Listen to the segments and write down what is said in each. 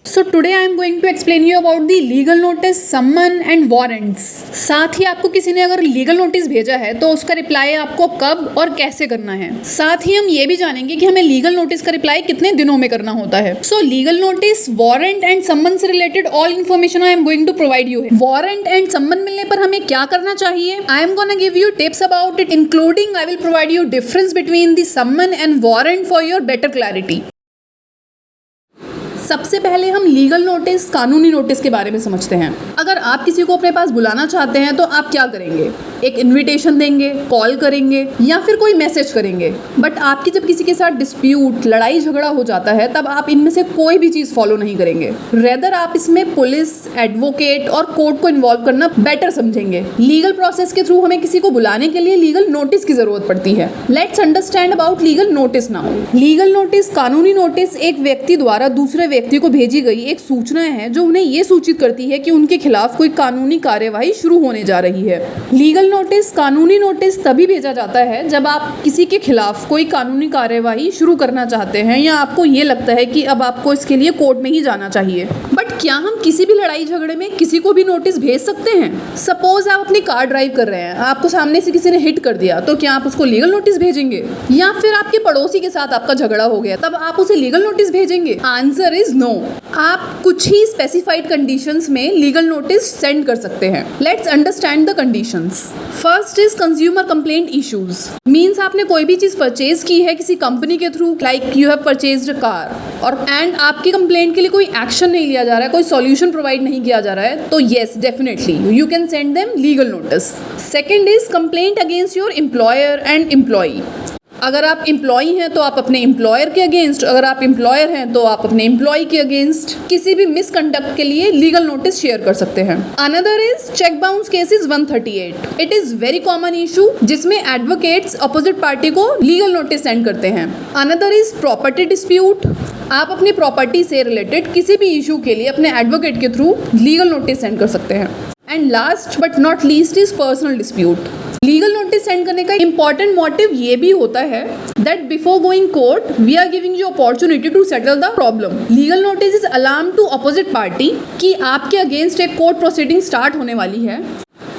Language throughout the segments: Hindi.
So today I am going to explain you about the legal notice, summon and warrants. साथ ही आपको किसी ने अगर लीगल नोटिस भेजा है तो उसका रिप्लाई आपको कब और कैसे करना है। साथ ही हम ये भी जानेंगे कि हमें लीगल नोटिस का रिप्लाई कितने दिनों में करना होता है। So legal notice, warrant and summon से related all information I am going to provide you है। वारंट एंड सम्मन मिलने पर हमें क्या करना चाहिए, I am gonna give you tips about it, including I will provide you difference between the summon and warrant for your better clarity. सबसे पहले हम लीगल नोटिस, कानूनी नोटिस के बारे में समझते हैं। अगर आप किसी को अपने पास बुलाना चाहते हैं तो आप क्या करेंगे, एक इनविटेशन देंगे, कॉल करेंगे या फिर कोई मैसेज करेंगे। बट आपकी जब किसी के साथ डिस्प्यूट, लड़ाई झगड़ा हो जाता है तब आप इनमें से कोई भी चीज़ फॉलो नहीं करेंगे। रेदर आप इसमें पुलिस, एडवोकेट और कोर्ट को इन्वॉल्व करना बेटर समझेंगे। लीगल प्रोसेस के थ्रू हमें किसी को बुलाने के लिए लीगल नोटिस की जरूरत पड़ती है। Let's understand about legal notice now. Legal notice, कानूनी नोटिस, एक व्यक्ति द्वारा दूसरे व्यक्ति को भेजी गई एक सूचना है जो उन्हें यह सूचित करती है कि उनके खिलाफ कोई कानूनी कार्यवाही शुरू होने जा रही है। लीगल नोटिस, कानूनी नोटिस तभी भेजा जाता है जब आप किसी के खिलाफ कोई कानूनी कार्यवाही शुरू करना चाहते हैं या आपको ये लगता है कि अब आपको इसके लिए कोर्ट में ही जाना चाहिए। बट क्या हम किसी भी लड़ाई झगड़े में किसी को भी नोटिस भेज सकते हैं? सपोज आप अपनी कार ड्राइव कर रहे हैं, आपको सामने से किसी ने हिट कर दिया, तो क्या आप उसको लीगल नोटिस भेजेंगे? या फिर आपके पड़ोसी के साथ आपका झगड़ा हो गया, तब आप उसे लीगल नोटिस भेजेंगे? Answer is no. आप कुछ ही स्पेसिफाइड कंडीशंस में लीगल नोटिस सेंड कर सकते हैं। Let's understand the conditions. First is consumer complaint issues. Means आपने कोई भी चीज परचेज की है किसी कंपनी के through, like you have purchased a car, और एंड आपकी कंप्लेंट के लिए कोई एक्शन नहीं लिया जा रहा है, कोई सॉल्यूशन प्रोवाइड नहीं किया जा रहा है, तो yes, definitely you can send them legal notice. Second is complaint against your employer and employee. अगर आप एम्प्लॉई हैं तो आप अपने एम्प्लॉयर के अगेंस्ट, अगर आप एम्प्लॉयर हैं तो आप अपने एम्प्लॉय के अगेंस्ट किसी भी मिसकंडक्ट के लिए लीगल नोटिस शेयर कर सकते हैं। Another is cheque bounce cases 138। It is very common issue जिसमें एडवोकेट्स अपोजिट पार्टी को लीगल नोटिस सेंड करते हैं। Another is property dispute. आप अपनी प्रॉपर्टी से रिलेटेड किसी भी इशू के लिए अपने एडवोकेट के थ्रू लीगल नोटिस सेंड कर सकते हैं। And last but not least is personal dispute. Legal notice send करने का इंपॉर्टेंट मोटिव ये भी होता है that before going court we are giving you opportunity to settle the problem. Legal notice is alarm to opposite party कि आपके अगेंस्ट एक कोर्ट प्रोसीडिंग स्टार्ट होने वाली है।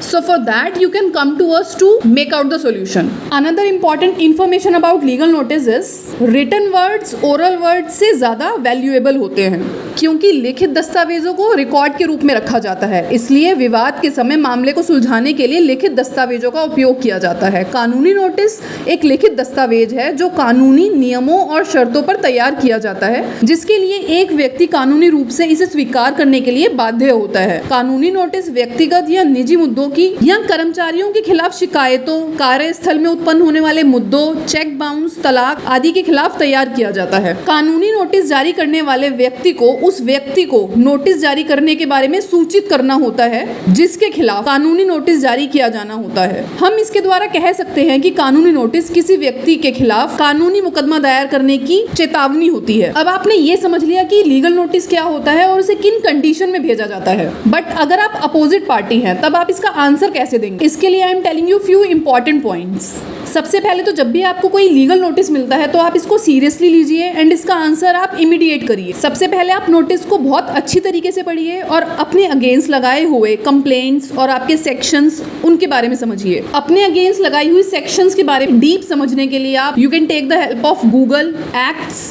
So for that you can come to us to make out the solution. Another important information about legal notice is written words, oral words से ज़्यादा valuable होते हैं क्योंकि लिखित दस्तावेजों को रिकॉर्ड के रूप में रखा जाता है, इसलिए विवाद के समय मामले को सुलझाने के लिए लिखित दस्तावेजों का उपयोग किया जाता है। कानूनी नोटिस एक लिखित दस्तावेज है जो कानूनी नियमों और शर्तों पर तैयार किया जाता है, जिसके लिए एक व्यक्ति कानूनी रूप से इसे स्वीकार करने के लिए बाध्य होता है। कानूनी नोटिस व्यक्तिगत या निजी मुद्दों या कर्मचारियों के खिलाफ शिकायतों, कार्यस्थल में उत्पन्न होने वाले मुद्दों, चेक बाउंस, तलाक आदि के खिलाफ तैयार किया जाता है। कानूनी नोटिस जारी करने वाले व्यक्ति को उस व्यक्ति को नोटिस जारी करने के बारे में सूचित करना होता है जिसके खिलाफ कानूनी नोटिस जारी किया जाना होता है। हम इसके द्वारा कह सकते हैं कि कानूनी नोटिस किसी व्यक्ति के खिलाफ कानूनी मुकदमा दायर करने की चेतावनी होती है। अब आपने ये समझ लिया कि लीगल नोटिस क्या होता है और उसे किन कंडीशन में भेजा जाता है। बट अगर आप अपोजिट पार्टी हैं तब आप इसका आंसर कैसे देंगे? इसके लिए I am telling you few important points. सबसे पहले तो जब भी आपको कोई लीगल नोटिस मिलता है तो आप इसको सीरियसली लीजिए एंड इसका आंसर आप इमीडिएट करिए। सबसे पहले आप नोटिस को बहुत अच्छी तरीके से पढ़िए और अपने अगेंस्ट लगाए हुए कंप्लेंट्स और आपके सेक्शंस उनके बारे में समझिए। अपने अगेंस्ट लगाई हुई सेक्शंस के बारे में डीप समझने के लिए आप you can take the help of Google, acts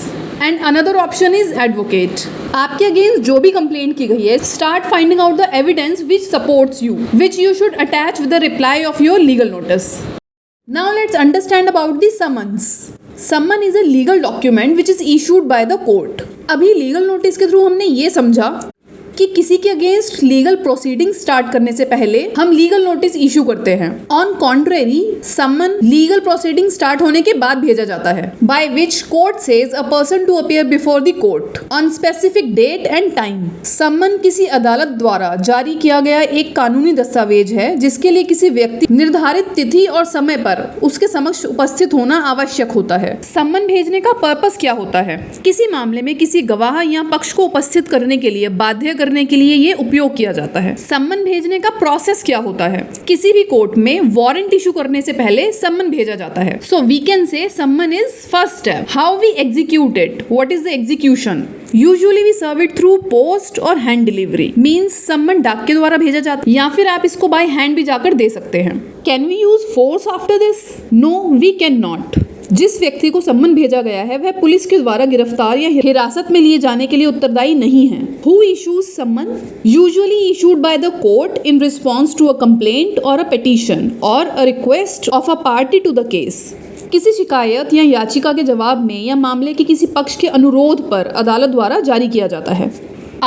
and another option is advocate. आपके अगेंस्ट जो भी कंप्लेंट की गई है, start finding out the evidence which supports you, which you should attach with the reply of your legal notice. Now let's understand about the summons. Summon is a legal document which is issued by the court. अभी लीगल नोटिस के थ्रू हमने ये समझा कि किसी के अगेंस्ट लीगल प्रोसीडिंग स्टार्ट करने से पहले हम लीगल नोटिस इशू करते हैं। On contrary, summon legal proceeding start होने के बाद भेजा जाता है, by which court says a person to appear before the court on specific date and time. Summon किसी अदालत द्वारा जारी किया गया एक कानूनी दस्तावेज है जिसके लिए किसी व्यक्ति निर्धारित तिथि और समय पर उसके समक्ष उपस्थित होना आवश्यक होता है। समन भेजने का पर्पस क्या होता है? किसी मामले में किसी गवाह या पक्ष को उपस्थित करने के लिए बाध्य करने के लिए ये उपयोग किया जाता है। सम्मन भेजने का प्रोसेस क्या होता है? किसी भी कोर्ट में वारंट इशू करने से पहले सम्मन भेजा जाता है। So we can say summon is first step. How we execute it? What is the execution? Usually we serve it through post और हैंड डिलीवरी। मीन्स सम्मन डाक के द्वारा भेजा जाता है या फिर आप इसको बाय हैंड भी जाकर दे सकते हैं। Can we use force after this? No, we can not. जिस व्यक्ति को सम्मन भेजा गया है वह पुलिस के द्वारा गिरफ्तार या हिरासत में लिए जाने के लिए उत्तरदायी नहीं है। Who issues summon? Usually issued by the court in response to a complaint or a petition or a request of a party to the case. किसी शिकायत या याचिका के जवाब में या मामले के किसी पक्ष के अनुरोध पर अदालत द्वारा जारी किया जाता है।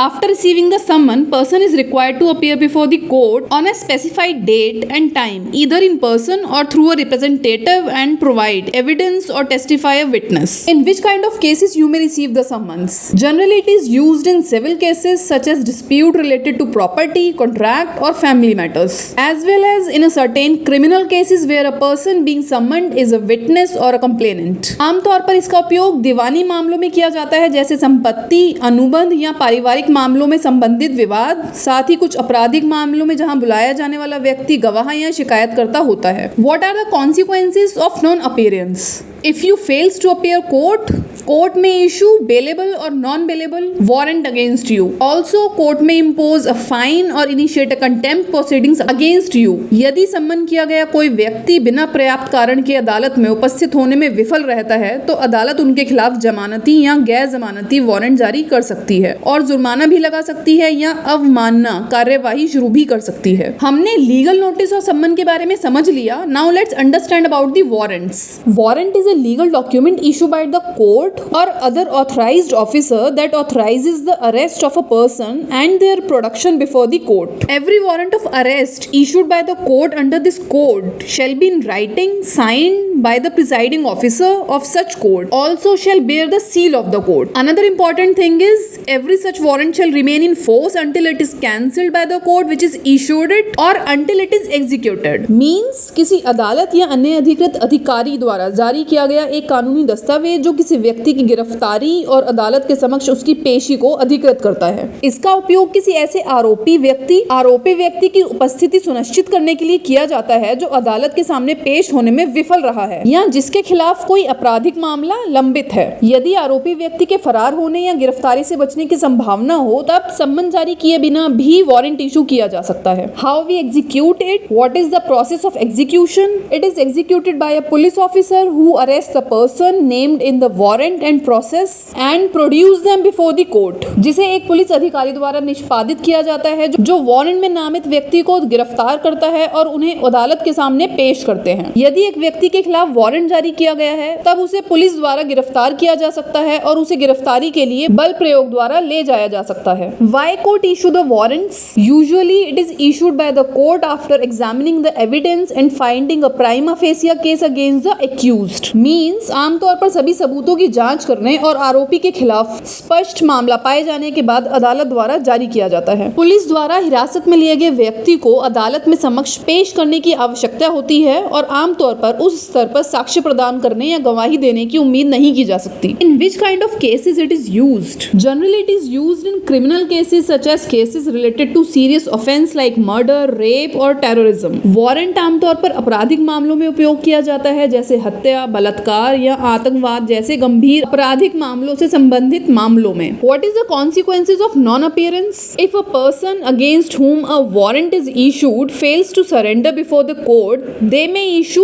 After receiving the summon, person is required to appear before the court on a specified date and time, either in person or through a representative, and provide evidence or testify a witness. In which kind of cases you may receive the summons? Generally, it is used in civil cases such as dispute related to property, contract, or family matters, as well as in a certain criminal cases where a person being summoned is a witness or a complainant. आमतौर पर इसका उपयोग दीवानी मामलों में किया जाता है, जैसे संपत्ति, अनुबंध या पारिवारिक मामलों में संबंधित विवाद, साथ ही कुछ आपराधिक मामलों में जहां बुलाया जाने वाला व्यक्ति गवाह या शिकायतकर्ता होता है। What are the consequences of non-appearance? If you fails to appear court may issue bailable or non-bailable warrant against you. Also, court may impose a fine or initiate a contempt proceedings against you. यदि सम्मन किया गया कोई व्यक्ति बिना पर्याप्त कारण के अदालत में उपस्थित होने में विफल रहता है तो अदालत उनके खिलाफ जमानती या गैर जमानती वारंट जारी कर सकती है और जुर्माना भी लगा सकती है या अवमानना कार्यवाही शुरू भी कर सकती है। हमने लीगल नोटिस और सम्मन के बारे में समझ लिया। Now let's understand about the warrants. Warrant is a legal document issued by the court or other authorized officer that authorizes the arrest of a person and their production before the court. Every warrant of arrest issued by the court under this code shall be in writing, signed by the presiding officer of such court. Also shall bear the seal of the court. Another important thing is every such warrant shall remain in force until it is cancelled by the court which is issued it or until it is executed. Means किसी अदालत या अन्य अधिकृत अधिकारी द्वारा जारी किया गया एक कानूनी दस्तावेज जो किसी व्यक्ति की गिरफ्तारी और अदालत के समक्ष उसकी पेशी को अधिकृत करता है। इसका उपयोग किसी ऐसे आरोपी व्यक्ति की उपस्थिति सुनिश्चित करने के लिए किया जाता है जो अदालत के सामने पेश होने में विफल रहा है या जिसके खिलाफ कोई आपराधिक मामला लंबित है। यदि आरोपी व्यक्ति के फरार होने या गिरफ्तारी से बचने की संभावना हो तब सम्मन जारी किए बिना भी वारंट इशू किया जा सकता है। How we execute it? What is the process of execution? It is executed by a police officer who arrest the person named in the warrant and process and produce them before the court. जिसे एक पुलिस अधिकारी द्वारा निष्पादित किया जाता है जो वारंट में नामित व्यक्ति को गिरफ्तार करता है और उन्हें अदालत के सामने पेश करते हैं। यदि एक व्यक्ति के खिलाफ वारंट जारी किया गया है तब उसे पुलिस द्वारा गिरफ्तार किया जा सकता है और उसे गिरफ्तारी के लिए बल प्रयोग द्वारा ले जाया जा सकता है। Why court issue the warrants? Usually it is issued by the court after examining the evidence and finding a prima facie case against the accused. Means आमतौर पर सभी सबूतों की जांच करने और आरोपी के खिलाफ स्पष्ट मामला पाए जाने के बाद अदालत द्वारा जारी किया जाता है। पुलिस द्वारा हिरासत में लिए गए व्यक्ति को अदालत में समक्ष पेश करने की आवश्यकता होती है और आमतौर पर उस स्तर पर साक्ष्य प्रदान करने या गवाही देने की उम्मीद नहीं की जा सकती। In which kind of cases it is used? Generally it is used in criminal cases such as cases related to serious offence like murder, rape और टेररिज्म। वारंट आमतौर पर आपराधिक मामलों में उपयोग किया जाता है जैसे हत्या, बलात्कार या आतंकवाद जैसे गंभीर आपराधिक मामलों से संबंधित मामलों में। What is the consequences of non-appearance? If a person against whom a warrant is issued fails to surrender before the court,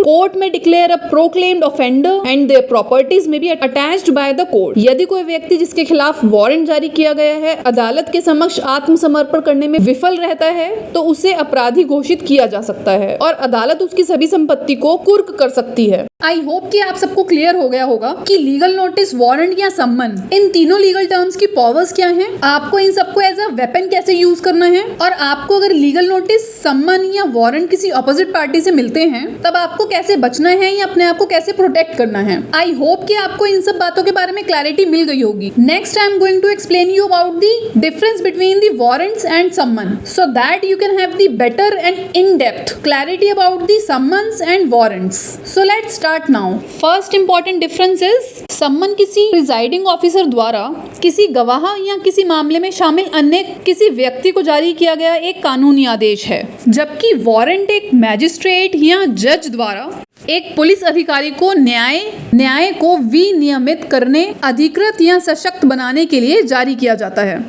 court may declare a proclaimed offender and their properties may be attached by the court. यदि कोई व्यक्ति जिसके खिलाफ वारंट जारी किया गया है अदालत के समक्ष आत्मसमर्पण करने में विफल रहता है तो उसे अपराधी घोषित किया जा सकता है और अदालत उसकी सभी संपत्ति को कुर्क कर सकती है। आई होप कि आप सबको क्लियर हो गया होगा कि लीगल नोटिस, वारंट या सम्मन इन तीनों लीगल टर्म्स की पावर्स क्या हैं, आपको इन सबको एज अ वेपन कैसे यूज करना है और आपको अगर लीगल नोटिस, सम्मन या वारंट किसी ऑपोजिट पार्टी से मिलते हैं तब आपको कैसे बचना है या अपने आप को कैसे प्रोटेक्ट करना है। आई होप कि आपको इन सब बातों के बारे में क्लैरिटी मिल गई होगी। Next I am going to explain you about the difference between the warrants and summon so that you can have the better and in depth clarity about the summons and warrants. So let's start now. First important difference is summon किसी प्रिजाइडिंग ऑफिसर द्वारा किसी गवाह या किसी मामले में शामिल अन्य किसी व्यक्ति को जारी किया गया एक कानूनी आदेश है, जबकि वारंट एक मैजिस्ट्रेट या जज द्वारा एक पुलिस अधिकारी को न्याय को विनियमित करने, अधिकृत या सशक्त बनाने के लिए जारी किया जाता है।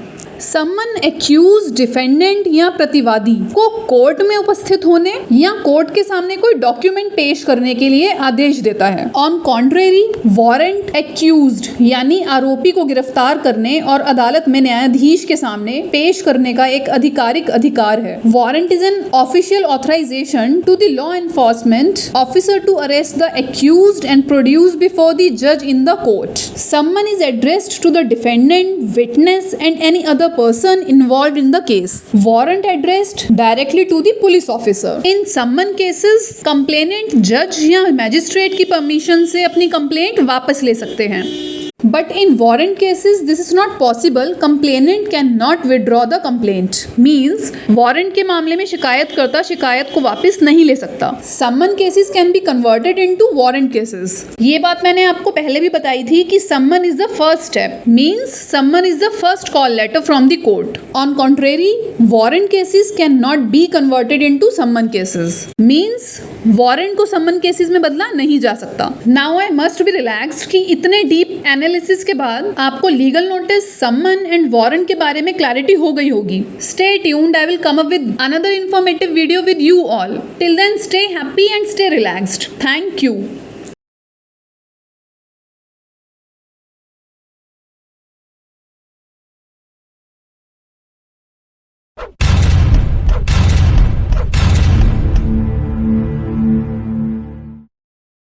सम्मन एक्यूज, डिफेंडेंट या प्रतिवादी को कोर्ट में उपस्थित होने या कोर्ट के सामने कोई डॉक्यूमेंट पेश करने के लिए आदेश देता है। ऑन कॉन्ट्रेरी, वारंट एक्यूज्ड यानी आरोपी को गिरफ्तार करने और अदालत में न्यायाधीश के सामने पेश करने का एक आधिकारिक अधिकार है। Warrant is an official authorization to the law enforcement officer to arrest the accused and produce before the जज in the court. Summon is addressed to the defendant, witness and any other person involved in the case. Warrant addressed directly to the police officer. In summon cases, complainant जज या मैजिस्ट्रेट की परमिशन से अपनी कंप्लेंट वापस ले सकते हैं। But in warrant cases, this is not possible. Complainant cannot withdraw the complaint. Means warrant के मामले में शिकायतकर्ता शिकायत को वापस नहीं ले सकता। Summon cases can be converted into warrant cases. ये बात मैंने आपको पहले भी बताई थी कि summon is the first step. Means summon is the first call letter from the court. On contrary, warrant cases cannot be converted into summon cases. Means warrant को summon cases में बदला नहीं जा सकता। Now I must be relaxed कि इतने deep एनालिसिस के बाद आपको legal notice, summon and warrant के बारे में क्लैरिटी हो गई होगी। Stay tuned, I will come up with another informative video with you all. Till then stay happy and stay relaxed. Thank you.